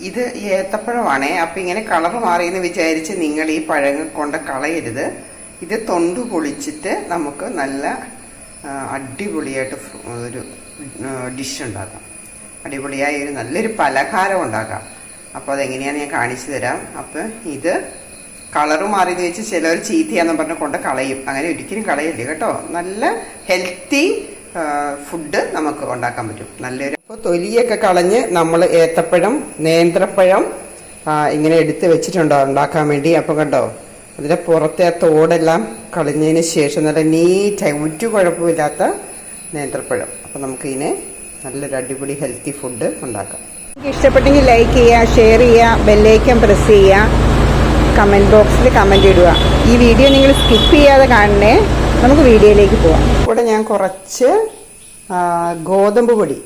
ഇത് ഏത്തപ്പഴമാണേ. അപ്പം ഇങ്ങനെ കളർ മാറിയെന്ന് വിചാരിച്ച് നിങ്ങൾ ഈ പഴങ്ങൾ കൊണ്ട് കളയരുത്. ഇത് തൊണ്ട് പൊളിച്ചിട്ട് നമുക്ക് നല്ല അടിപൊളിയായിട്ട് ഒരു ഡിഷ് ഉണ്ടാക്കാം. അടിപൊളിയായി ഒരു നല്ലൊരു പലഹാരം ഉണ്ടാക്കാം. അപ്പോൾ അതെങ്ങനെയാണെന്ന് ഞാൻ കാണിച്ചു തരാം. അപ്പം ഇത് കളറ് മാറിയെന്ന് വെച്ച് ചിലർ ചീത്തയാന്ന് പറഞ്ഞ് കൊണ്ട് കളയും. അങ്ങനെ ഒരിക്കലും കളയില്ല കേട്ടോ. നല്ല ഹെൽത്തി ഫുഡ് നമുക്ക് ഉണ്ടാക്കാൻ പറ്റും. നല്ലൊരു അപ്പോൾ തൊലിയൊക്കെ കളഞ്ഞ് നമ്മൾ ഏത്തപ്പഴം, നേന്ത്രപ്പഴം ഇങ്ങനെ എടുത്ത് വെച്ചിട്ടുണ്ടോ ഉണ്ടാക്കാൻ വേണ്ടി. അപ്പോൾ കണ്ടോ, അതിൻ്റെ പുറത്തെ തോടെല്ലാം കളഞ്ഞതിന് ശേഷം നല്ല നീറ്റായി ഒരു കുഴപ്പമില്ലാത്ത നേന്ത്രപ്പഴം. അപ്പോൾ നമുക്കിതിനെ നല്ലൊരു അടിപൊളി ഹെൽത്തി ഫുഡ് ഉണ്ടാക്കാം. നിങ്ങൾക്ക് ഇഷ്ടപ്പെട്ടെങ്കിൽ ലൈക്ക് ചെയ്യുക, ഷെയർ ചെയ്യുക, ബെല്ലൈക്കൺ പ്രസ് ചെയ്യുക, കമൻറ്റ് ബോക്സിൽ കമൻറ്റ് ഇടുക. ഈ വീഡിയോ നിങ്ങൾ സ്കിപ്പ് ചെയ്യാതെ കാണണേ. നമുക്ക് വീഡിയോയിലേക്ക് പോവാം. ഇവിടെ ഞാൻ കുറച്ച് ഗോതമ്പ് പൊടി,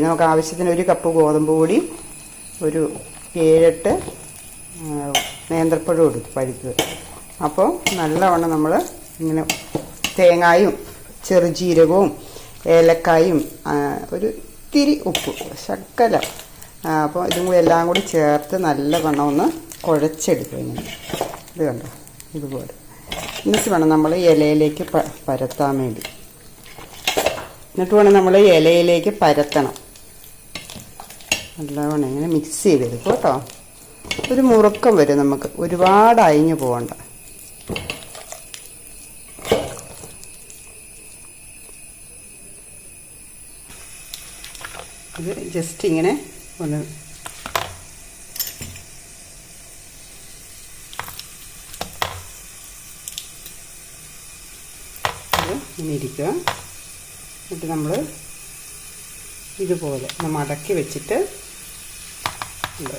നമുക്ക് ആവശ്യത്തിന് 1 കപ്പ് ഗോതമ്പ് പൊടി, ഒരു 7-8 നേന്ത്രപ്പഴം എടുത്ത് പഴുത്തത്. അപ്പോൾ നല്ലവണ്ണം നമ്മൾ ഇങ്ങനെ തേങ്ങായും ചെറുജീരകവും ഏലക്കായും ഒരു ഇത്തിരി ഉപ്പ്, ശകലം, അപ്പോൾ ഇതും കൂടി എല്ലാം കൂടി ചേർത്ത് നല്ലവണ്ണം ഒന്ന് കുഴച്ചെടുക്കുക. ഇങ്ങനെ ഇത് കണ്ടോ, ഇതുപോലെ. എന്നിട്ട് വേണം നമ്മൾ ഇലയിലേക്ക് പരത്താൻ വേണ്ടി. എന്നിട്ട് വേണം നമ്മൾ ഇലയിലേക്ക് പരത്തണം. നല്ലവണ്ണം ഇങ്ങനെ മിക്സ് ചെയ്തെടുക്കും കേട്ടോ. ഒരു മുറുക്കം വരും, നമുക്ക് ഒരുപാട് അയഞ്ഞു പോകണ്ട. ഇത് ജസ്റ്റ് ഇങ്ങനെ ഒന്ന് ഇങ്ങനെ ഇരിക്കുക. എന്നിട്ട് നമ്മൾ ഇതുപോലെ മടക്കി വെച്ചിട്ട്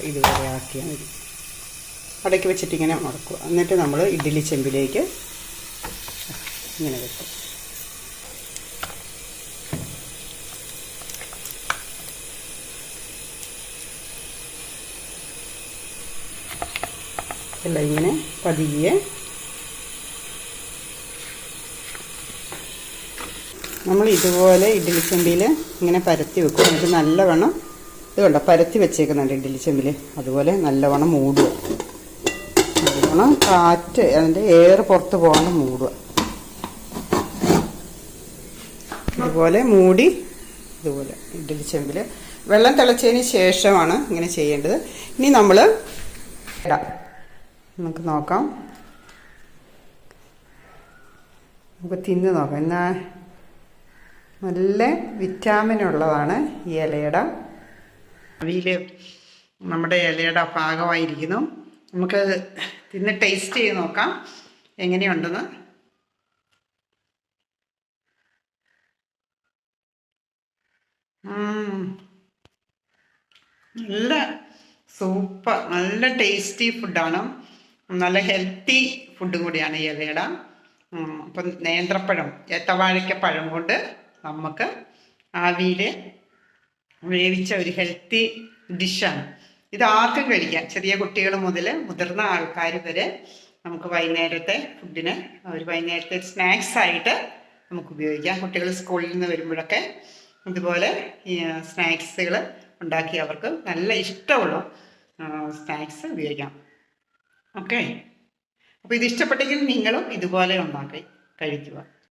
ഇതുപോലെ ആക്കിയാൽ മതി. മടക്കി വെച്ചിട്ട് ഇങ്ങനെ മടക്കുക. എന്നിട്ട് നമ്മൾ ഇഡ്ഡലി ചെമ്പിലേക്ക് ഇങ്ങനെ വെക്കും. എല്ലാം ഇങ്ങനെ പതിയെ നമ്മൾ ഇതുപോലെ ഇഡ്ഡലി ചെമ്പിൽ ഇങ്ങനെ പരത്തി വെക്കും. എന്നിട്ട് നല്ലവണ്ണം ഇത് കണ്ടോ പരത്തി വെച്ചേക്കുന്നുണ്ട് ഇഡ്ഡലി ചെമ്പിൽ. അതുപോലെ നല്ലവണ്ണം മൂടുക. നല്ലവണ്ണം കാറ്റ് അതിൻ്റെ എയർ പുറത്ത് പോകാണ്ട് മൂടുക. ഇതുപോലെ മൂടി ഇതുപോലെ ഇഡ്ഡലി ചെമ്പിൽ വെള്ളം തിളച്ചതിന് ശേഷമാണ് ഇങ്ങനെ ചെയ്യേണ്ടത്. ഇനി നമ്മൾ ഇടാം. നമുക്ക് നോക്കാം, നമുക്ക് തിന്ന് നോക്കാം. എന്നാ നല്ല വിറ്റാമിൻ ഉള്ളതാണ് ഈ ഇലയുടെ. അവിയിൽ നമ്മുടെ ഇലയുടെ പാകമായിരിക്കുന്നു. നമുക്ക് തിന്ന് ടേസ്റ്റ് ചെയ്ത് നോക്കാം എങ്ങനെയുണ്ടെന്ന്. നല്ല സൂപ്പർ, നല്ല ടേസ്റ്റി ഫുഡാണ്. നല്ല ഹെൽത്തി ഫുഡും കൂടിയാണ് ഈ ഇലയുടെ. അപ്പം നേന്ത്രപ്പഴം, ഏത്തവാഴയ്ക്കപ്പഴം കൊണ്ട് നമുക്ക് ആവിയിൽ വേവിച്ച ഒരു ഹെൽത്തി ഡിഷാണ്. ഇത് ആർക്കും കഴിക്കാം, ചെറിയ കുട്ടികൾ മുതൽ മുതിർന്ന ആൾക്കാർ വരെ നമുക്ക് വൈകുന്നേരത്തെ ഫുഡിന്, ഒരു വൈകുന്നേരത്തെ സ്നാക്സ് ആയിട്ട് നമുക്ക് ഉപയോഗിക്കാം. കുട്ടികൾ സ്കൂളിൽ നിന്ന് വരുമ്പോഴൊക്കെ ഇതുപോലെ സ്നാക്സുകൾ ഉണ്ടാക്കി അവർക്ക് നല്ല ഇഷ്ടമുള്ള സ്നാക്സ് ഉപയോഗിക്കാം. ഓക്കെ, അപ്പോൾ ഇത് ഇഷ്ടപ്പെട്ടെങ്കിൽ നിങ്ങളും ഇതുപോലെ ഉണ്ടാക്കി കഴിക്കുക.